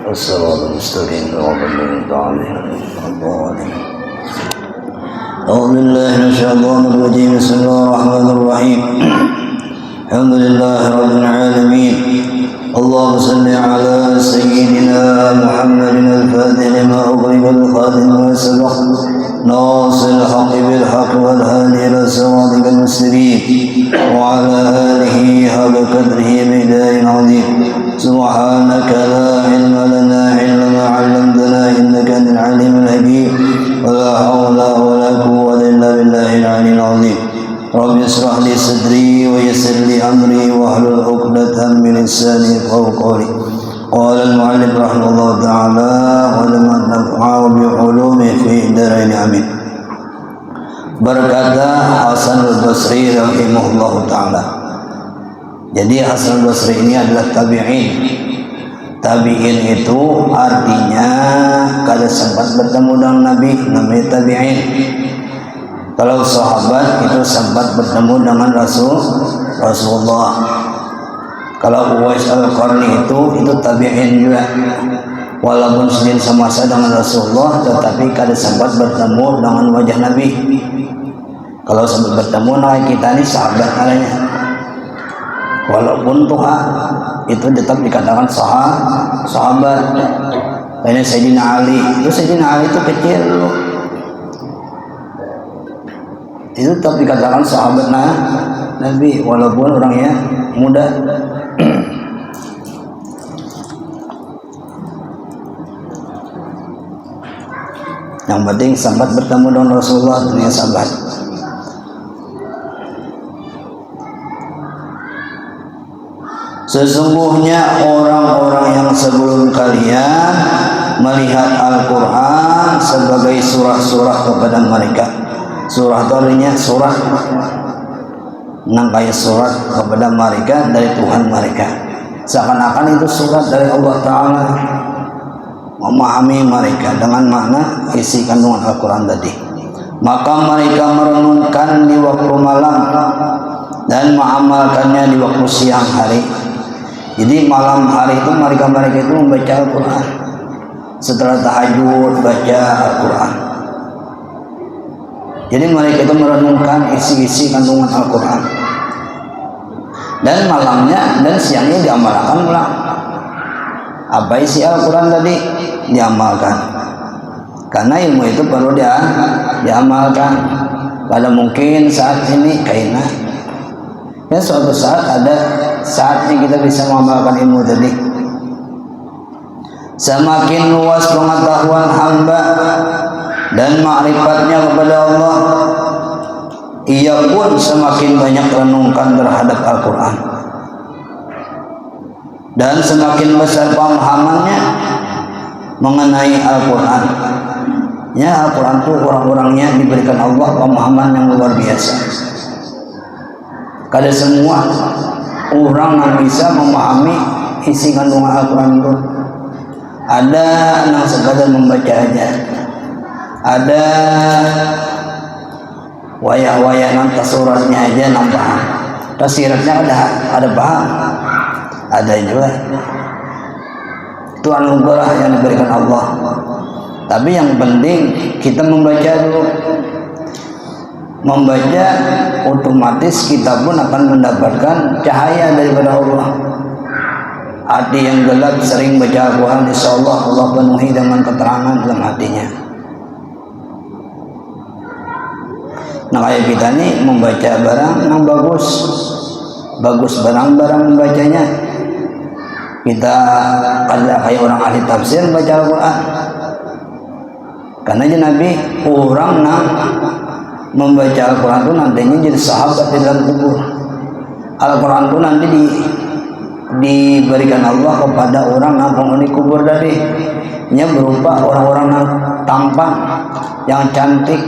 والصراط المستقيم صراط الذين أنعمت عليهم. أعوذ بالله من الشيطان الرجيم. بسم الله الرحمن الرحيم. الحمد لله رب العالمين. اللهم صل على سيدنا محمد الفاتح لما أغلق الخاتم ما سبق ناصر الحق بالحق والهادي إلى صراطك المستقيم وعلى آله حق قدره بإله عظيم. سبحانك لا علم لنا إلا ما علمتنا إنك أنت العليم الحكيم ولا حول ولا قوة إلا بالله العلي العظيم. رب اشرح لي صدري ويسر لي أمري واحلل عقدة من لساني يفقهوا قولي. قال المؤلف رحمه الله تعالى ولما نفعه بعلومه في الدارين آمين. Berkata Hasan al-Basri rahimahullah ta'ala. Jadi Hasan al-Basri ini adalah tabi'in. Tabi'in itu artinya kada sempat bertemu dengan Nabi, namanya tabi'in. Kalau sahabat itu sempat bertemu dengan Rasulullah. Kalau Uwais al-Qarni itu tabi'in juga. Walaupun sedang semasa dengan Rasulullah, tetapi kada sempat bertemu dengan wajah Nabi. Kalau sempat bertemu dengan kita ini sahabat namanya. Walaupun tua itu tetap dikatakan sahabat. Karena Sayyidina Ali itu kecil dulu. Itu tetap dikatakan sahabat Nabi walaupun orangnya muda. Yang penting sempat bertemu dengan Rasulullah dunia sahabat. Sesungguhnya orang-orang yang sebelum kalian melihat Al-Quran sebagai surah-surah kepada mereka. Surah itu artinya surah, nangkaya surat kepada mereka dari Tuhan mereka. Seakan-akan itu surat dari Allah Ta'ala, memahami mereka dengan makna isi kandungan Al-Quran tadi. Maka mereka merenungkan di waktu malam dan mengamalkannya di waktu siang hari. Jadi malam hari itu mereka itu membaca Al-Quran. Setelah tahajud baca Al-Quran. Jadi mereka itu merenungkan isi-isi kandungan Al-Quran. Dan malamnya dan siangnya diamalkan pulang. Apa isi Al-Quran tadi? Diamalkan. Karena ilmu itu perlu diamalkan. Pada mungkin saat ini kayaknya ya suatu saat ada saatnya kita bisa mengamalkan ilmu tadi. Semakin luas pengetahuan hamba dan ma'rifatnya kepada Allah, ia pun semakin banyak renungkan terhadap Al-Quran. Dan semakin besar pemahamannya mengenai Al-Quran. Ya, Al-Quran itu orang-orangnya diberikan Allah pemahaman yang luar biasa. Kada semua orang yang bisa memahami isi kandungan Al-Quran itu. Ada yang sekadar membaca aja. Ada wayah-wayah nanti suratnya aja nambah. Tafsirnya ada paham. Ada juga. Itu anugerah yang diberikan Allah. Tapi yang penting kita membaca dulu. Membaca otomatis kita pun akan mendapatkan cahaya daripada Allah. Hati yang gelap sering baca Al-Quran, insyaallah Allah penuhi dengan keterangan dalam hatinya. Nah kayak kita nih membaca barang yang bagus barang-barang membacanya. Kita ada kayak orang ahli tafsir baca Al-Quran. Karena Nabi orang yang membaca Al-Quran itu nantinya jadi sahabat di dalam kubur. Al-Quran itu nanti diberikan Allah kepada orang yang penghuni kubur tadi. Nya berupa orang-orang yang tampan, yang cantik.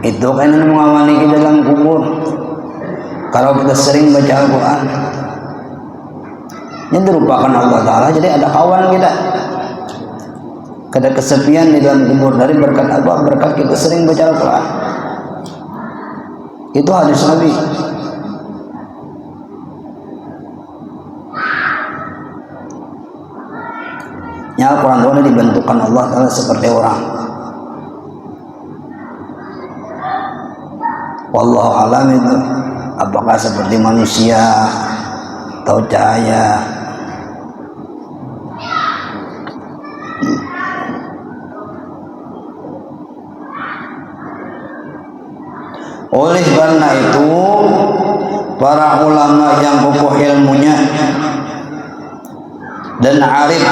Itu kan yang mengawali kita dalam kubur. Kalau kita sering baca Al-Quran, ini dirupakan Allah Ta'ala, jadi ada kawan kita. Kada kesepian di dalam kubur dari berkat apa? Berkat kita sering baca Al-Quran. Itu hadis Nabi. Ya Al-Quran itu dibentukkan Allah Ta'ala seperti orang. Wallahu alam itu apakah seperti manusia atau cahaya. Oleh karena itu para ulama yang kokoh ilmunya dan arif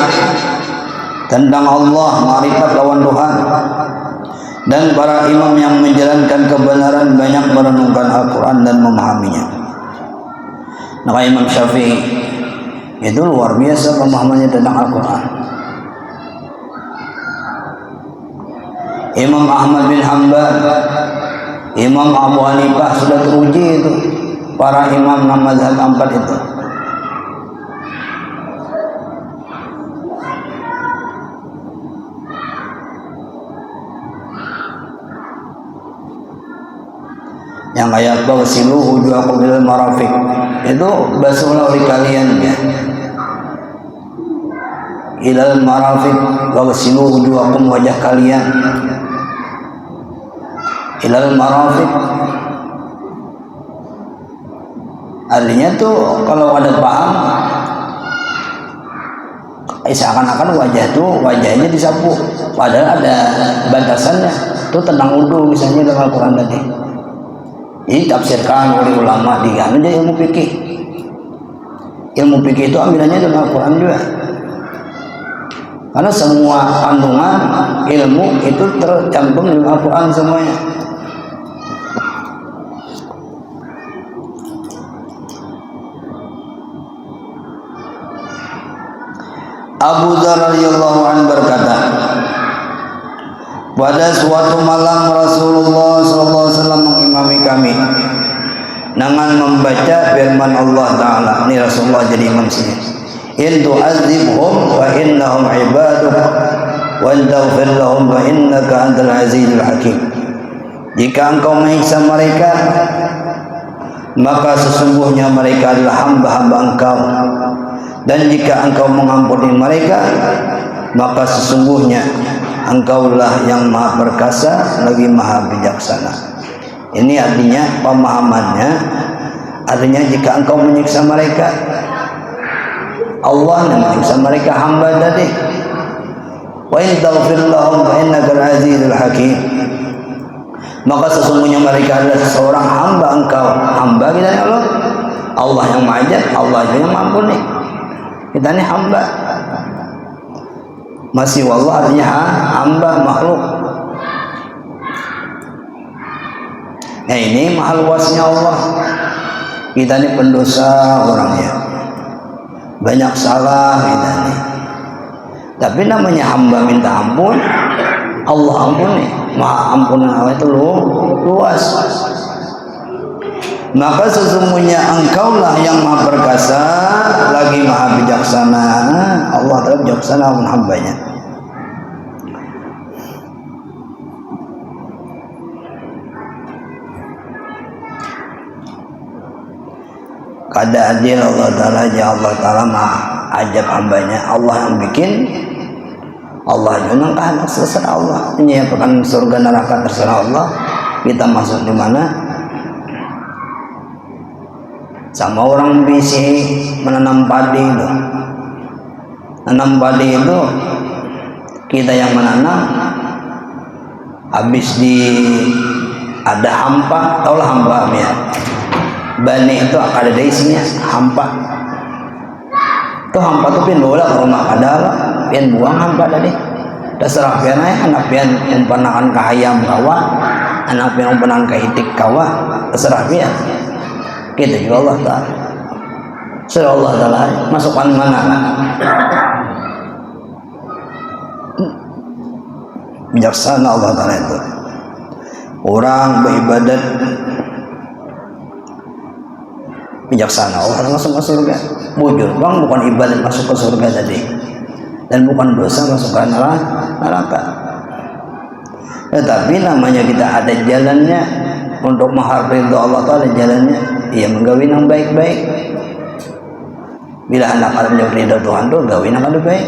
tentang Allah, ma'rifat lawan Tuhan, dan para imam yang menjalankan kebenaran banyak merenungkan Al-Quran dan memahaminya. Maka Imam Syafi'i itu luar biasa pemahamannya tentang Al-Quran. Imam Ahmad bin Hanbal, Imam Abu Hanifah sudah teruji itu, para imam mazhab 4 itu. Yang ayat bawasilu wujuhakum ilal marafiq itu basuhlah oleh kalian ya. Ilal marafiq bawasilu wujuhakum, wajah kalian ilal marafiq. Artinya tuh kalau ada paham seakan-akan wajahnya disapu, padahal ada batasannya. Itu tentang wudu misalnya dalam Al-Quran tadi. Ini tafsirkan oleh ulama diganti jadi ilmu fikih. Ilmu fikih itu ambilannya dari Al-Quran juga. Karena semua kandungan ilmu itu tercantum di Al-Quran semuanya. Abu Dzar radhiyallahu anhu berkata, pada suatu malam Rasulullah SAW mengimami kami dengan membaca firman Allah Ta'ala. Ini Rasulullah jadi imam sini. In tu'adzibhum fa innahum ibaduk wa in taghfir lahum fa innaka antal azizul hakim. Jika engkau menyiksa mereka, maka sesungguhnya mereka adalah hamba-hamba engkau, dan jika engkau mengampuni mereka, maka sesungguhnya engkaulah yang maha perkasa lagi maha bijaksana. Ini artinya pemahamannya, artinya jika engkau menyiksa mereka, Allah yang menyiksa mereka hamba tadi. Wa in taghfir lahum fa innaka al-azizul hakim. Maka sesungguhnya mereka adalah seorang hamba engkau. Hamba kita ya Allah. Allah yang majid, Allah yang mengampuni. Kita ini hamba. Masih wallah artinya hamba makhluk. Nah ini mahal luasnya Allah. Kita ini pendosa orangnya, banyak salah kita ini. Tapi namanya hamba minta ampun, Allah ampuni. Maha ampunan Allah itu luas. Maka sesungguhnya engkaulah yang maha perkasa lagi maha bijaksana. Allah telah bijaksana pun hambanya. Kada adil Allah Ta'ala, Allah Ta'ala maha ajab hambanya. Allah yang bikin, Allah juga kehendak terserah Allah. Menyiapkan surga neraka terserah Allah. Kita masuk di mana? Sama orang bisa menanam padi itu. Menanam padi itu kita yang menanam, habis ada hampa, taulah hampa ya. Bani itu ada isinya hampa. Tuh hampa tuh pian bola ke rumah kadala, pian buang hampa tadi. Terserah pian aja, anak pian umpanakan ke ayam kawa, anak pian umpanakan ke itik kawa, terserah pian. Kita juga Allah Ta'ala. Surah Allah Ta'ala masukkan mana? Bijaksana Allah Ta'ala itu. Orang beribadat bijaksana, Allah masuk ke surga. Bujur bang, bukan ibadat masuk ke surga tadi, dan bukan dosa masuk ke neraka. Tetapi namanya kita ada jalannya untuk mengharap ridha Allah Ta'ala, jalannya ia menggawin yang baik-baik. Bila anak ada menjauh ridha Tuhan tuh gawin yang lebih baik.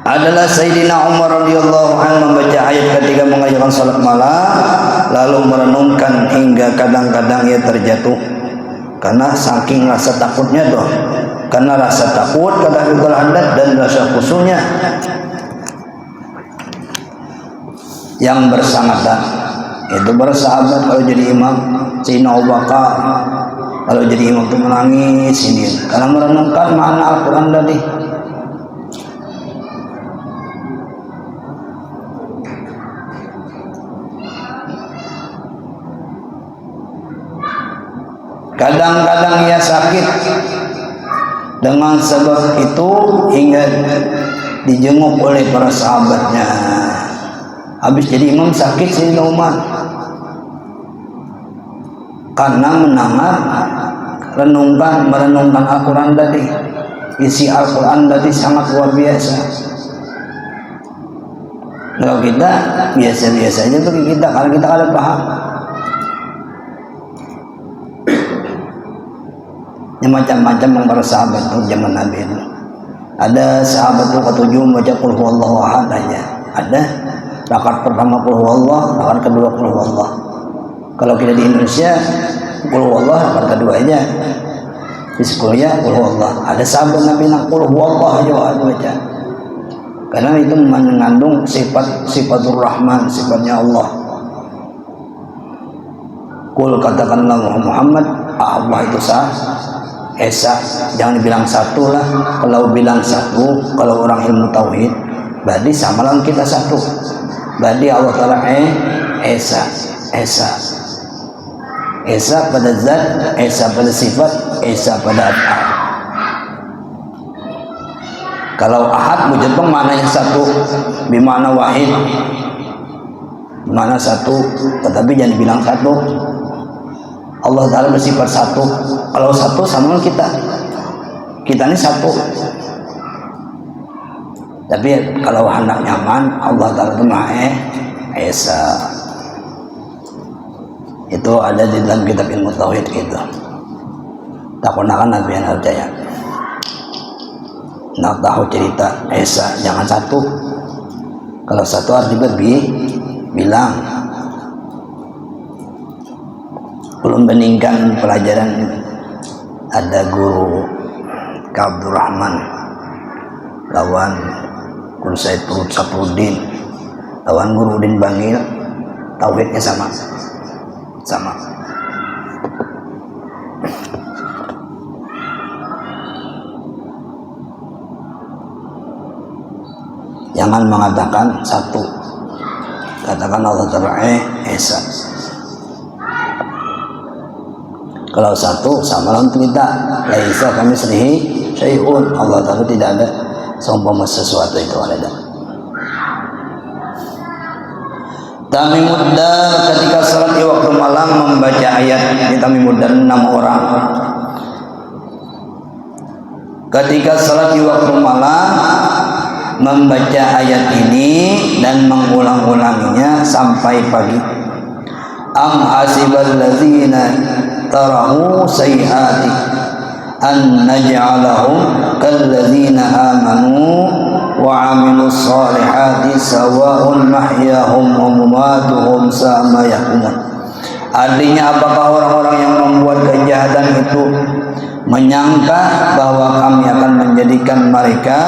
adalah Sayyidina Umar radhiyallahu anhu membaca ayat ketika mengerjakan salat malam, lalu merenungkan hingga kadang-kadang ia terjatuh karena saking rasa takutnya doh. Karena rasa takut kata Habibul Haddad dan rasa khusyuknya yang bersangatan. Itu bersahabat kalau jadi imam Sayyidina Abu Bakar, kalau jadi imam itu menangis ini karena merenungkan makna Al-Quran tadi. Kadang-kadang ia sakit, dengan sebab itu hingga dijenguk oleh para sahabatnya. Habis jadi imam sakit Sayyidina Umar karena merenungkan Al-Quran tadi. Isi Al-Quran tadi sangat luar biasa. Kalau kita biasa-biasa aja bagi kita, karena kita ada paham. Macam-macam yang para sahabat itu zaman Nabi itu. Ada sahabat itu ketujuh membaca qul huwallahu ahad aja. Ada rakaat pertama qul huwallah, rakaat kedua qul huwallah. Kalau kita di Indonesia qul huwallah rakaat kedua aja. Di sekolahnya qul huwallah. Ada sahabat Nabi yang qul huwallah aja baca. Karena itu mengandung sifatur Rahman, sifatnya Allah. Qul katakanlah Muhammad, Allah itu Esa, jangan dibilang satu lah. Kalau bilang satu, kalau orang ilmu tauhid, berarti sama lah kita satu. Berarti Allah Ta'ala Esa pada zat, Esa pada sifat, Esa pada af'al. Kalau ahad Jepang maknanya satu, bimana wahid, mana satu, tetapi jangan dibilang satu. Allah Ta'ala bersifat satu. Kalau satu sama kita ini satu. Tapi kalau hendak nyaman, Allah Ta'ala itu Maha Esa. Itu ada di dalam kitab ilmu tauhid gitu. Tak pernah kan Nabi yang percaya. Nak tahu cerita Esa, jangan satu. Kalau satu artinya bilang. Belum bandingkan pelajaran, ada guru Abdul Rahman lawan guru Said Sapruddin, lawan guru Udin Bangil, tauhidnya sama. Jangan mengatakan satu, katakan Allah Ta'ala Esa. Kalau satu sama lawan kita, laisa kami selihi syai'un. Allah Ta'ala tidak ada seumpama sesuatu itu ada. Tamimud Dar ketika salat di waktu malam membaca ayat di Tamimud Dar 6 orang. Ketika salat di waktu malam membaca ayat ini dan mengulang-ulanginya sampai pagi. Am hasibal ladzina tarahu sayyiati an naj'alahum kalladzina amanu wa 'amilus solihati sawa'un mahyahum wa mamatuhum sama yahkumun. Artinya apakah orang-orang yang membuat kejahatan itu menyangka bahwa kami akan menjadikan mereka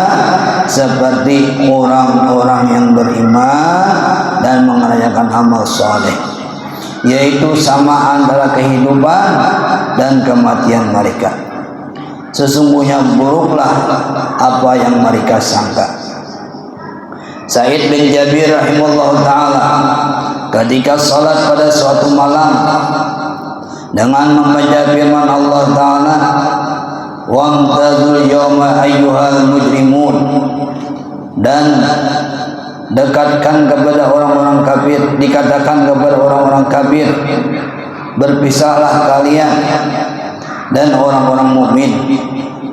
seperti orang-orang yang beriman dan mengerjakan amal soleh, yaitu sama antara kehidupan dan kematian mereka. Sesungguhnya buruklah apa yang mereka sangka. Sa'id bin Jabir rahimahullah ta'ala ketika salat pada suatu malam dengan membaca firman Allah Ta'ala, wamtazul yawma ayyuhal mujrimun, dan dekatkan kepada orang-orang kafir, dikatakan kepada orang-orang kafir, berpisahlah kalian dan orang-orang mukmin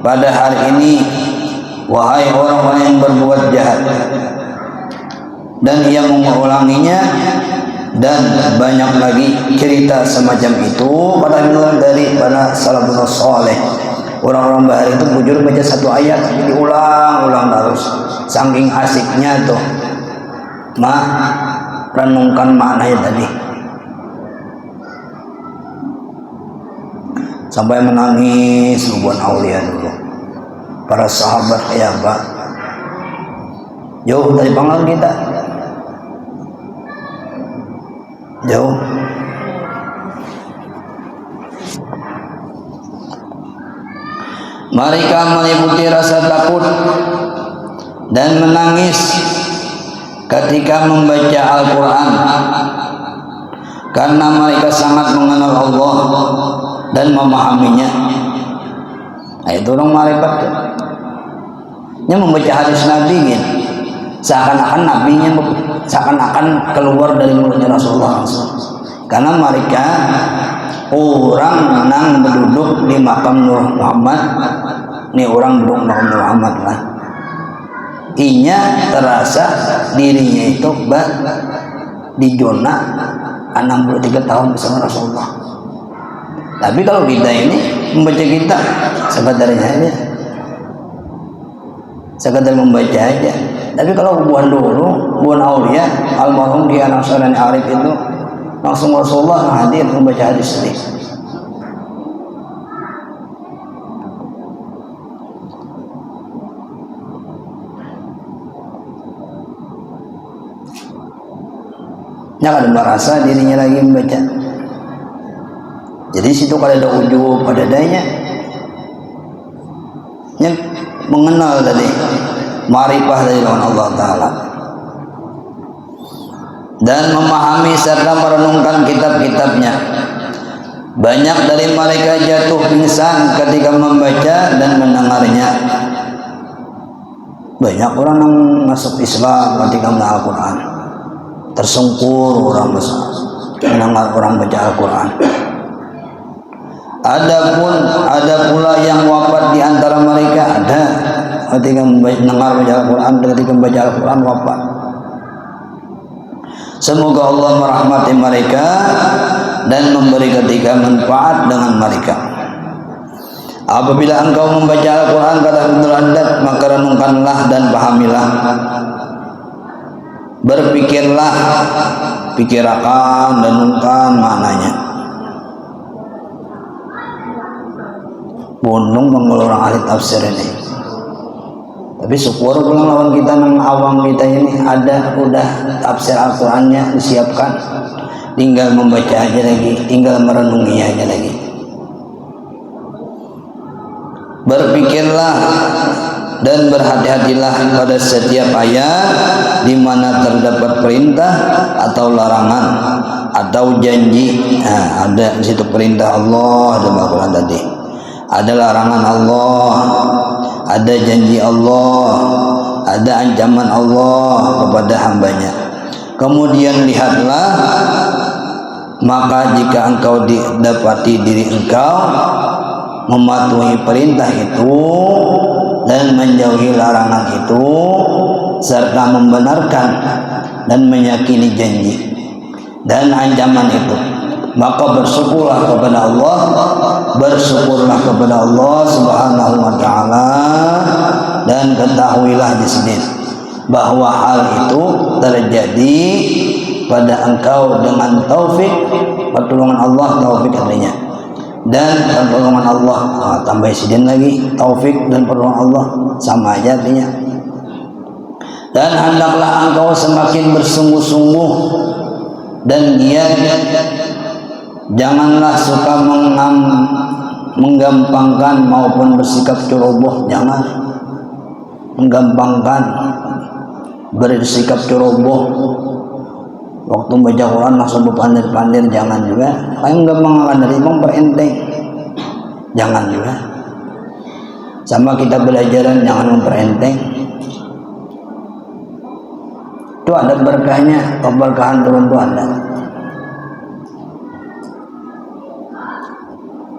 pada hari ini, wahai orang-orang yang berbuat jahat. Dan ia mengulanginya dan banyak lagi cerita semacam itu pada dari para salafus saleh Orang-orang bahari itu bujur baca satu ayat tapi diulang-ulang terus. Saking asiknya tuh renungkan maknanya tadi. Sampai menangis ribuan aulia dulu. Para sahabat kayak apa? Jauh dari panggilan kita. Jauh. Mereka meliputi rasa takut dan menangis ketika membaca Al-Quran karena mereka sangat mengenal Allah dan memahaminya. Nah, itu orang marifat. Nya membaca hadis Nabi gitu. Seakan-akan nabinya seakan-akan keluar dari mulutnya Rasulullah SAW. Karena mereka orang nang berduduk di makam Nur Muhammad. Ini orang duduk makam Nur Muhammad lah. Inya terasa dirinya itu di zona 63 tahun bersama Rasulullah. Tapi kalau kita ini membaca kita sekedarnya aja, sekedar membaca aja. Tapi kalau hubungan dulu, hubungan aulia, almarhum di anak Syarani Arif itu langsung Rasulullah hadir membaca hadis ini. Jangan merasa dirinya lagi membaca. Jadi situ kalau ada ujub pada daya yang mengenal tadi ma'rifah dari Allah Ta'ala dan memahami serta merenungkan kitab-kitabnya. Banyak dari mereka jatuh pingsan ketika membaca dan mendengarnya. Banyak orang yang masuk Islam ketika mendengar Al-Quran, tersungkur orang mendengar orang baca Al-Quran. Ada pula yang wafat di antara mereka, ada ketika mendengar baca Al-Quran, ketika membaca Al-Quran wafat. Semoga Allah merahmati mereka dan memberi ketika manfaat dengan mereka. Apabila engkau membaca Al-Quran kata Abdul Haddad, maka renungkanlah dan pahamilah. Berpikirlah, pikirkan, renungkan maknanya. Bondong mengeluh orang ahli tafsir ini. Tapi syukur pulang lawan kita nang awam kita ini ada udah tafsir Al-Qur'annya disiapkan. Tinggal membaca aja lagi, tinggal merenungi aja lagi. Berpikirlah dan berhati-hatilah pada setiap ayat di mana terdapat perintah atau larangan atau janji. Nah, ada di situ perintah Allah dalam Al-Qur'an tadi. Ada larangan Allah, ada janji Allah, ada ancaman Allah kepada hambanya. Kemudian lihatlah, maka jika engkau didapati diri engkau mematuhi perintah itu dan menjauhi larangan itu serta membenarkan dan meyakini janji dan ancaman itu, maka bersyukurlah kepada Allah, bersyukurlah kepada Allah Subhanahu wa Ta'ala, dan ketahuilah di sini bahwa hal itu terjadi pada engkau dengan taufik, pertolongan Allah, taufik artinya, dan pertolongan Allah. Tambah sidin lagi, taufik dan pertolongan Allah sama aja artinya. Dan hendaklah engkau semakin bersungguh-sungguh dan giat. Janganlah suka menggampangkan maupun bersikap ceroboh. Jangan menggampangkan, bersikap ceroboh. Waktu baca Quran langsung berpandir-pandir, jangan juga. Kayak gampang dari memperenteng, jangan juga. Sama kita belajaran jangan memperenteng. Itu ada berkahnya, keberkahan turun itu ada.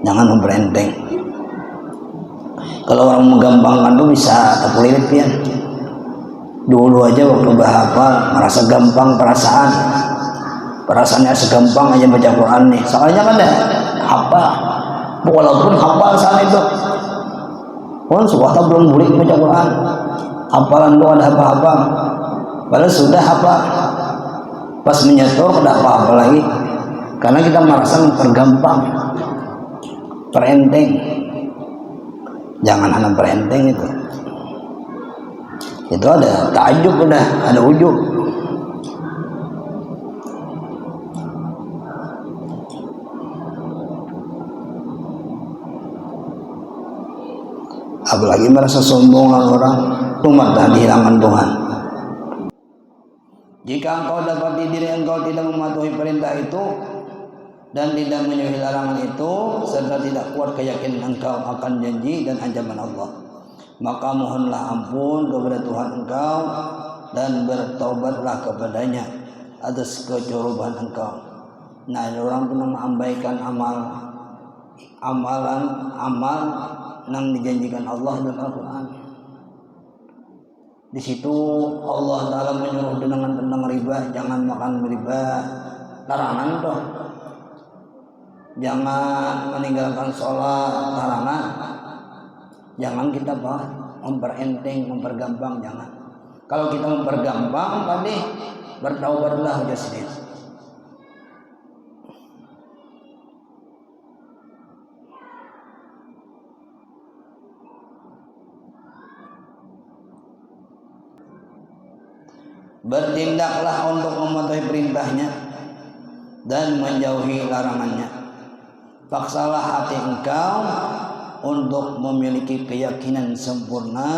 Jangan memperenteng. Kalau orang menggampangkan itu bisa terpelirit ya. Dulu aja waktu bahafal merasa gampang perasaannya segampang aja baca Quran nih. Soalnya kan ada hafal, walaupun hafal saat itu Pun sudah belum boleh baca Quran, hafalan doa ada apa-apa, padahal sudah hafal. Pas menyetor tidak apa-apa lagi, karena kita merasa tergampang, perenteng. Jangan hanya perenteng itu ada ta'ajub, udah ada ujub. Apalagi merasa sombongan orang, umat dah dihilangkan Tuhan. Jika engkau dapati diri engkau tidak mematuhi perintah itu dan tidak menjauhi larangan itu, serta tidak kuat keyakinan engkau akan janji dan ancaman Allah, maka mohonlah ampun kepada Tuhan engkau dan bertaubatlah kepadanya atas kecerobohan engkau. Nah, orang pernah mengabaikan amalan yang dijanjikan Allah dalam Al-Quran. Di situ Allah Ta'ala menyuruh dengan tentang riba, jangan makan riba, larangan toh. Jangan meninggalkan sholat, larangan. Jangan kita memperenteng, mempergampang, jangan. Kalau kita mempergampang, tadi bertaubatlah jasrid. Bertindaklah untuk mematuhi perintahnya dan menjauhi larangannya. Paksalah hati engkau untuk memiliki keyakinan sempurna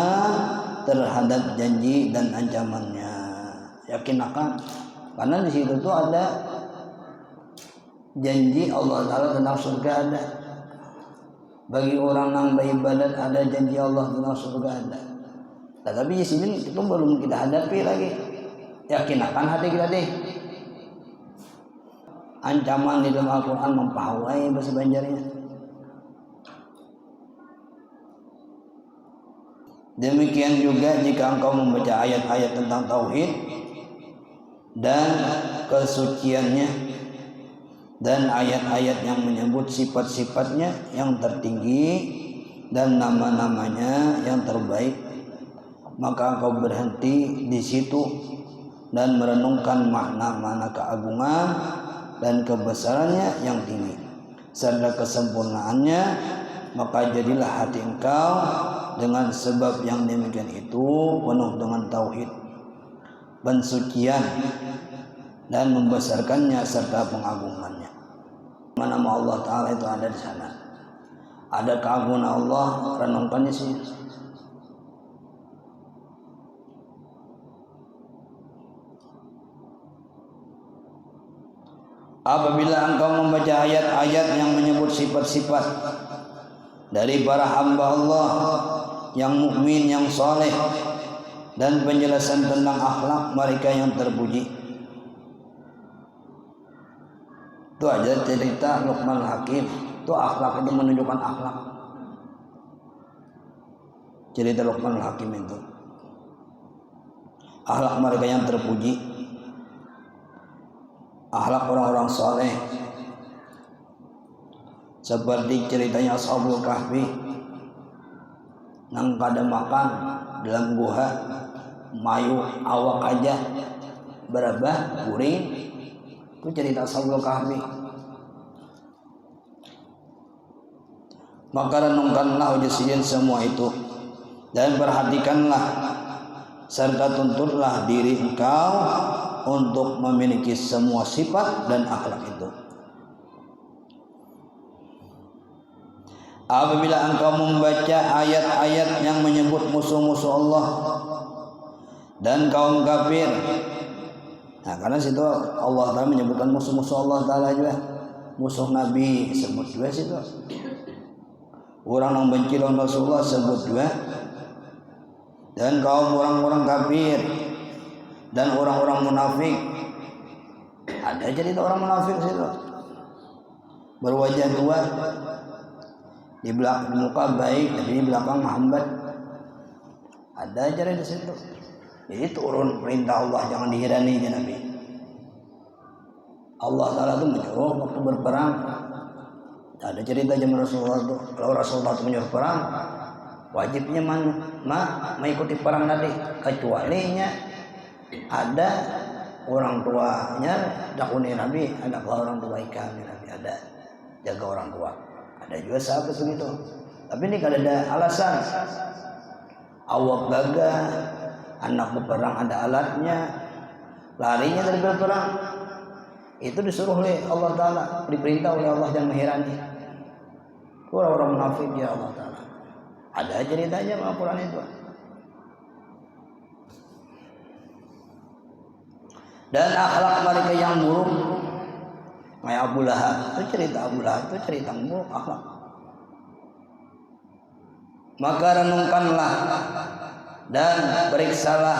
terhadap janji dan ancamannya. Yakin akan, karena di situ tuh ada janji Allah Taala tentang surga ada. Bagi orang yang beribadat ada janji Allah tentang surga ada. Tetapi di sini itu belum kita hadapi lagi. Yakin akan hati kita deh. Ancaman di dalam Al-Quran mempawai bahasa Banjarnya. Demikian juga jika engkau membaca ayat-ayat tentang tauhid dan kesuciannya dan ayat-ayat yang menyebut sifat-sifatnya yang tertinggi dan nama-namanya yang terbaik, maka engkau berhenti di situ dan merenungkan makna-makna keagungan dan kebesarannya yang tinggi serta kesempurnaannya, maka jadilah hati engkau dengan sebab yang demikian itu penuh dengan tauhid, pensucian dan membesarkannya serta pengagungannya. Nama Allah Ta'ala itu ada di sana. Ada keagungan Allah, renungkannya sih. Apabila engkau membaca ayat-ayat yang menyebut sifat-sifat dari para hamba Allah yang mukmin, yang saleh, dan penjelasan tentang akhlak mereka yang terpuji, itu aja cerita Luqman Hakim. Itu akhlak, itu menunjukkan akhlak. Cerita Luqman Hakim itu akhlak mereka yang terpuji, akhlak orang-orang saleh, seperti ceritanya Ashabul Kahfi nang kada makan dalam gua mayu awak aja berapa kuring. Itu cerita Ashabul Kahfi. Maka renungkanlah ujian semua itu dan perhatikanlah serta tuntutlah diri engkau untuk memiliki semua sifat dan akhlak itu. Apabila engkau membaca ayat-ayat yang menyebut musuh-musuh Allah dan kaum kafir, nah karena situ Allah Ta'ala menyebutkan musuh-musuh Allah Ta'ala juga, musuh Nabi sebut juga situ, orang yang benci lawan Rasulullah sebut juga, dan kaum orang-orang kafir dan orang-orang munafik. Ada cerita orang munafik situ, berwajah dua, di muka baik tapi di belakang Muhammad. Ada cerita di situ. Jadi turun perintah Allah, jangan dihirani ya Nabi. Allah Ta'ala itu menyuruh waktu berperang. Ada cerita zaman Rasulullah itu, kalau Rasulullah itu menyuruh perang, wajibnya mengikuti perang tadi, kecualinya ada orang tuanya dakuni Nabi, ada orang tua ikan Nabi, ada jaga orang tua, ada juga sahabat begitu. Tapi ini kalau ada alasan awak gagah, anak berperang ada alatnya, larinya dari berperang, itu disuruh oleh Allah Ta'ala, diperintah oleh Allah yang mengherani orang-orang munafik ya Allah Ta'ala. Ada ceritanya Al-Quran itu. Dan akhlak mereka yang buruk, kayak Abu Lahab, itu cerita Abu Lahab itu cerita buruk akhlak. Maka renungkanlah dan periksalah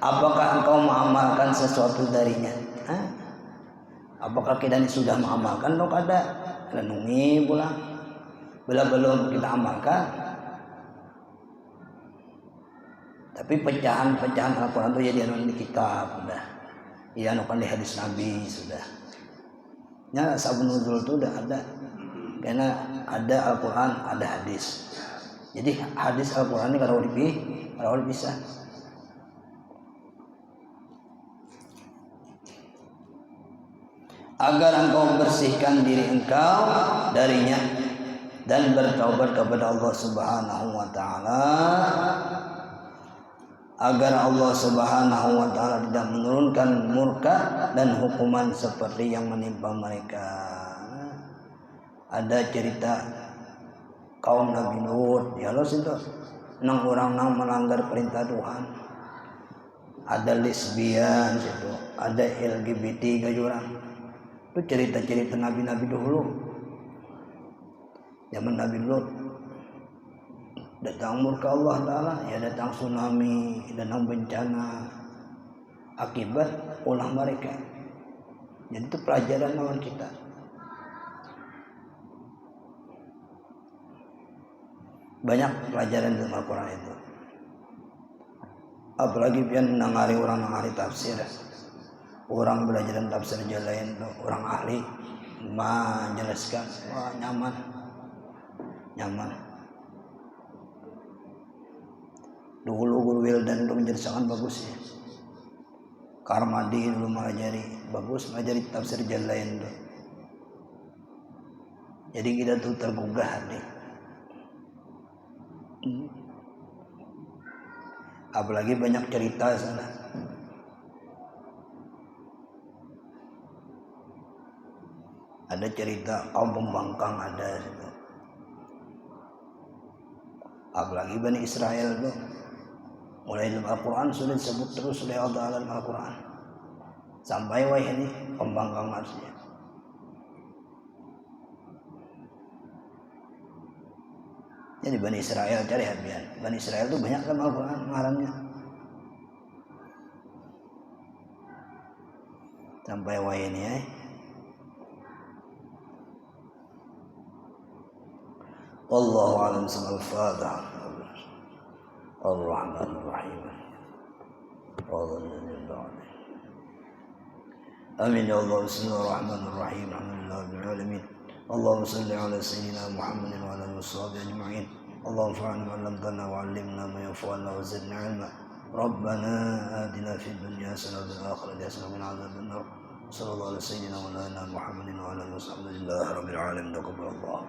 apakah engkau mengamalkan sesuatu darinya. Apakah kita ini sudah mengamalkan? Kalau ada renungi pula, belum kita amalkan. Tapi pecahan-pecahan Al-Quran itu jadi di kitab sudah, dianukan di hadis Nabi sudah. Ya sabun nuzul itu udah ada, karena ada Al-Quran, ada hadis. Jadi hadis Al-Quran ini kalau bisa. Agar engkau bersihkan diri engkau darinya dan bertaubat kepada Allah Subhanahu wa Ta'ala, agar Allah Subhanahu wa Ta'ala tidak menurunkan murka dan hukuman seperti yang menimpa mereka. Ada cerita kaum Nabi Lut, ya Allah itu 6 orang yang melanggar perintah Tuhan. Ada lesbian situ, ada LGBT gajuran. Itu cerita-cerita Nabi-Nabi dulu. Zaman Nabi Lut datang murka Allah Ta'ala, ya datang tsunami, datang bencana akibat ulah mereka. Jadi itu pelajaran lawan kita. Banyak pelajaran dalam Al-Quran itu. Apalagi pian nangari orang nangari tafsir. Orang belajar tafsir Jalain, orang ahli menjelaskan, wah nyaman. Dulu guru Wildan itu menjelaskan bagus ya. Karmadi dulu mengajari bagus, mengajari tafsir Jalain itu. Jadi kita tuh tergugah hati. Apalagi banyak cerita sana. Ada cerita kaum pembangkang ada situ. Apalagi Bani Israel itu. Mulai dalam Al-Quran sudah disebut terus oleh Allah dalam Al-Quran. Sampai ini pembangkang manusia. Jadi Bani Israel cari hadiah. Bani Israel itu banyak kan Al-Quran ngarannya. Sampai ini ya. Wallahu a'lam bishawab. Ar-Rahman Ar-Rahim. Amin ya Allah. Bismillahirrahmanirrahim. Alhamdulillahil alamin. اللهم صل على سيدنا محمد وعلى اله وصحبه اجمعين. اللهم انفعنا بما علمتنا وعلمنا ما ينفعنا وزدنا علما. ربنا آتنا في الدنيا حسنة وفي الآخرة حسنة وقنا عذاب النار. صلى الله على سيدنا مولانا محمد وعلى اله وصحبه. لله رب العالمين. تقبل الله.